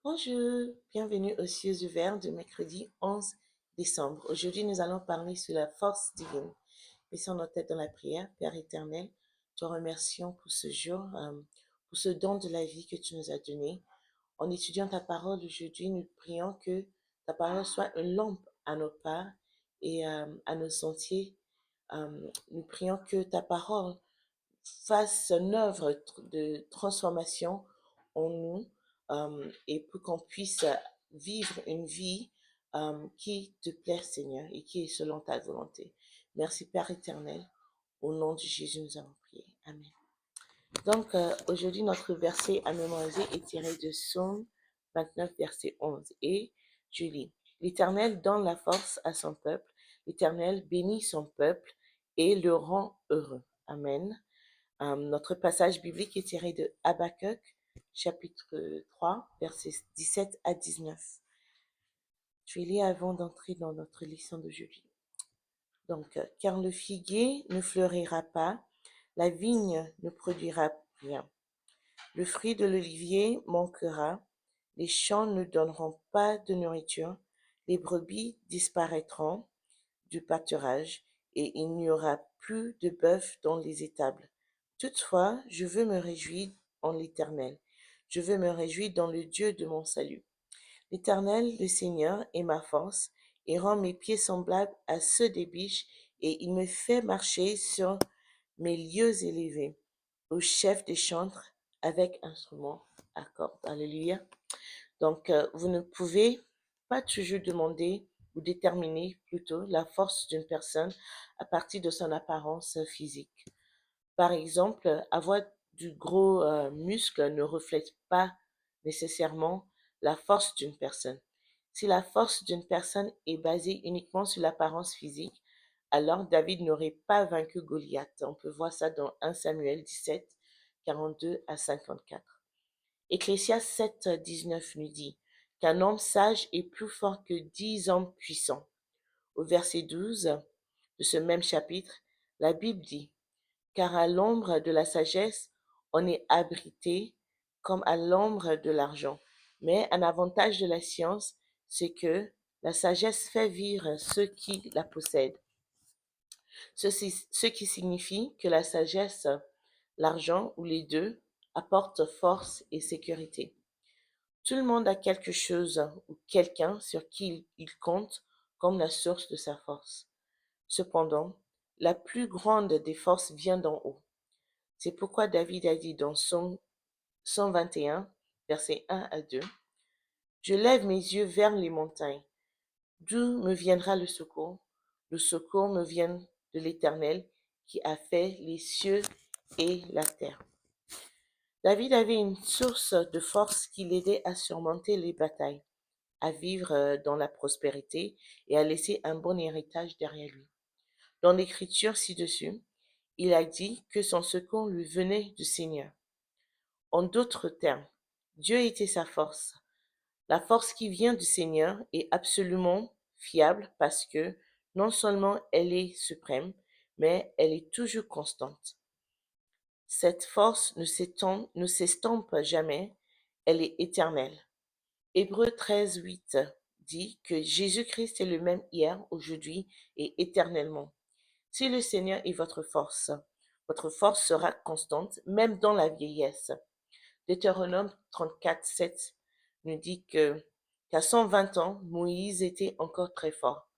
Bonjour, bienvenue aux cieux ouverts du mercredi 11 décembre. Aujourd'hui, nous allons parler sur la force divine. Baissons nos têtes dans la prière. Père éternel, te remercions pour ce jour, pour ce don de la vie que tu nous as donné. En étudiant ta parole aujourd'hui, nous prions que ta parole soit une lampe à nos pas et à nos sentiers. Nous prions que ta parole fasse une œuvre de transformation en nous et pour qu'on puisse vivre une vie qui te plaît, Seigneur, et qui est selon ta volonté. Merci, Père éternel. Au nom de Jésus, nous avons prié. Amen. Donc, aujourd'hui, notre verset à mémoriser est tiré de Psaume 29, verset 11. Et je lis, l'Éternel donne la force à son peuple, l'Éternel bénit son peuple et le rend heureux. Amen. Notre passage biblique est tiré de Habakkuk, chapitre 3, versets 17 à 19. Je vais lire avant d'entrer dans notre leçon d'aujourd'hui. Donc, car le figuier ne fleurira pas, la vigne ne produira rien. Le fruit de l'olivier manquera, les champs ne donneront pas de nourriture, les brebis disparaîtront du pâturage, et il n'y aura plus de bœuf dans les étables. Toutefois, je veux me réjouir en l'Éternel. Je veux me réjouir dans le Dieu de mon salut. L'Éternel, le Seigneur, est ma force, et rend mes pieds semblables à ceux des biches, et il me fait marcher sur mes lieux élevés, au chef des chantres, avec instruments à cordes. Alléluia. Donc, vous ne pouvez pas toujours demander ou déterminer plutôt la force d'une personne à partir de son apparence physique. Par exemple, avoir du gros muscle ne reflète pas nécessairement la force d'une personne. Si la force d'une personne est basée uniquement sur l'apparence physique, alors David n'aurait pas vaincu Goliath. On peut voir ça dans 1 Samuel 17, 42 à 54. Ecclésiaste 7, 19 nous dit qu'un homme sage est plus fort que 10 hommes puissants. Au verset 12 de ce même chapitre, la Bible dit, car à l'ombre de la sagesse, on est abrité comme à l'ombre de l'argent. Mais un avantage de la science, c'est que la sagesse fait vivre ceux qui la possèdent. Ce qui signifie que la sagesse, l'argent ou les deux apportent force et sécurité. Tout le monde a quelque chose ou quelqu'un sur qui il compte comme la source de sa force. Cependant, la plus grande des forces vient d'en haut. C'est pourquoi David a dit dans Psaume 121, versets 1 à 2, je lève mes yeux vers les montagnes. D'où me viendra le secours? Le secours me vient de l'Éternel qui a fait les cieux et la terre. David avait une source de force qui l'aidait à surmonter les batailles, à vivre dans la prospérité et à laisser un bon héritage derrière lui. Dans l'écriture ci-dessus, il a dit que son secours lui venait du Seigneur. En d'autres termes, Dieu était sa force. La force qui vient du Seigneur est absolument fiable parce que non seulement elle est suprême, mais elle est toujours constante. Cette force ne s'estompe jamais, elle est éternelle. Hébreux 13, 8 dit que Jésus-Christ est le même hier, aujourd'hui et éternellement. Si le Seigneur est votre force sera constante, même dans la vieillesse. Deutéronome 34, 7 nous dit qu'à 120 ans, Moïse était encore très fort.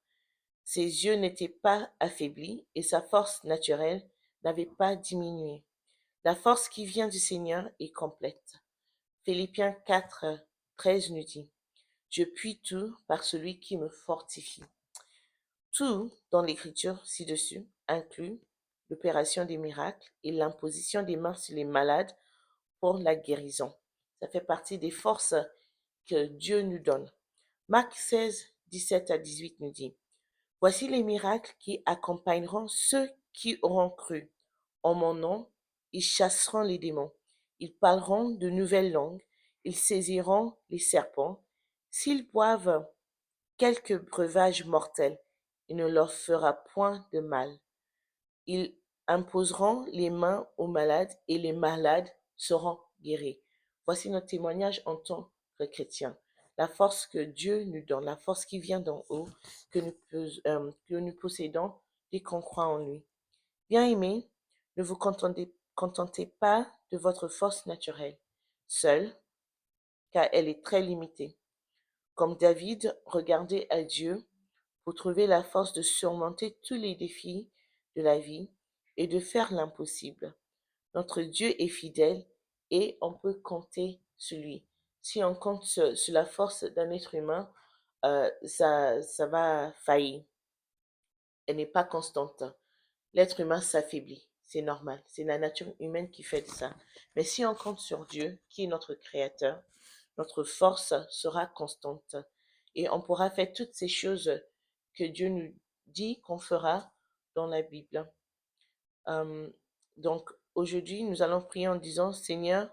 Ses yeux n'étaient pas affaiblis et sa force naturelle n'avait pas diminué. La force qui vient du Seigneur est complète. Philippiens 4, 13 nous dit, je puis tout par celui qui me fortifie. Tout dans l'écriture ci-dessus inclut l'opération des miracles et l'imposition des mains sur les malades pour la guérison. Ça fait partie des forces que Dieu nous donne. Marc 16, 17 à 18 nous dit, voici les miracles qui accompagneront ceux qui auront cru. En mon nom, ils chasseront les démons. Ils parleront de nouvelles langues. Ils saisiront les serpents. S'ils boivent quelque breuvage mortel, il ne leur fera point de mal. Ils imposeront les mains aux malades et les malades seront guéris. Voici notre témoignage en tant chrétiens. La force que Dieu nous donne, la force qui vient d'en haut, que nous possédons dès qu'on croit en lui. Bien-aimés, ne vous contentez pas de votre force naturelle, seule, car elle est très limitée. Comme David, regardez à Dieu pour trouver la force de surmonter tous les défis de la vie et de faire l'impossible. Notre Dieu est fidèle et on peut compter sur lui. Si on compte sur la force d'un être humain, ça va faillir. Elle n'est pas constante. L'être humain s'affaiblit. C'est normal. C'est la nature humaine qui fait ça. Mais si on compte sur Dieu, qui est notre créateur, notre force sera constante. Et on pourra faire toutes ces choses que Dieu nous dit qu'on fera dans la Bible. Donc, aujourd'hui, nous allons prier en disant, Seigneur,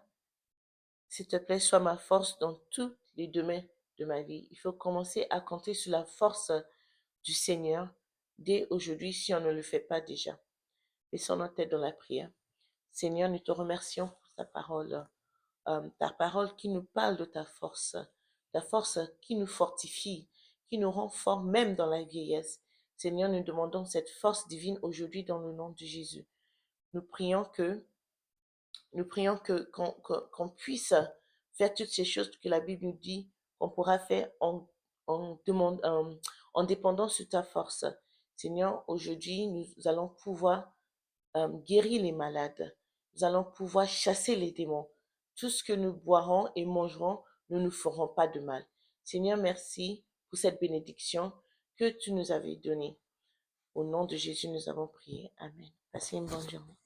s'il te plaît, sois ma force dans tous les domaines de ma vie. Il faut commencer à compter sur la force du Seigneur dès aujourd'hui si on ne le fait pas déjà. Laissons notre tête dans la prière. Seigneur, nous te remercions pour ta parole qui nous parle de ta force qui nous fortifie, qui nous rend forts même dans la vieillesse. Seigneur, nous demandons cette force divine aujourd'hui dans le nom de Jésus. Nous prions que qu'on puisse faire toutes ces choses que la Bible nous dit qu'on pourra faire en dépendant sur ta force. Seigneur, aujourd'hui, nous allons pouvoir guérir les malades. Nous allons pouvoir chasser les démons. Tout ce que nous boirons et mangerons ne nous feront pas de mal. Seigneur, merci pour cette bénédiction que tu nous avais donnée. Au nom de Jésus, nous avons prié. Amen. Passez une bonne journée.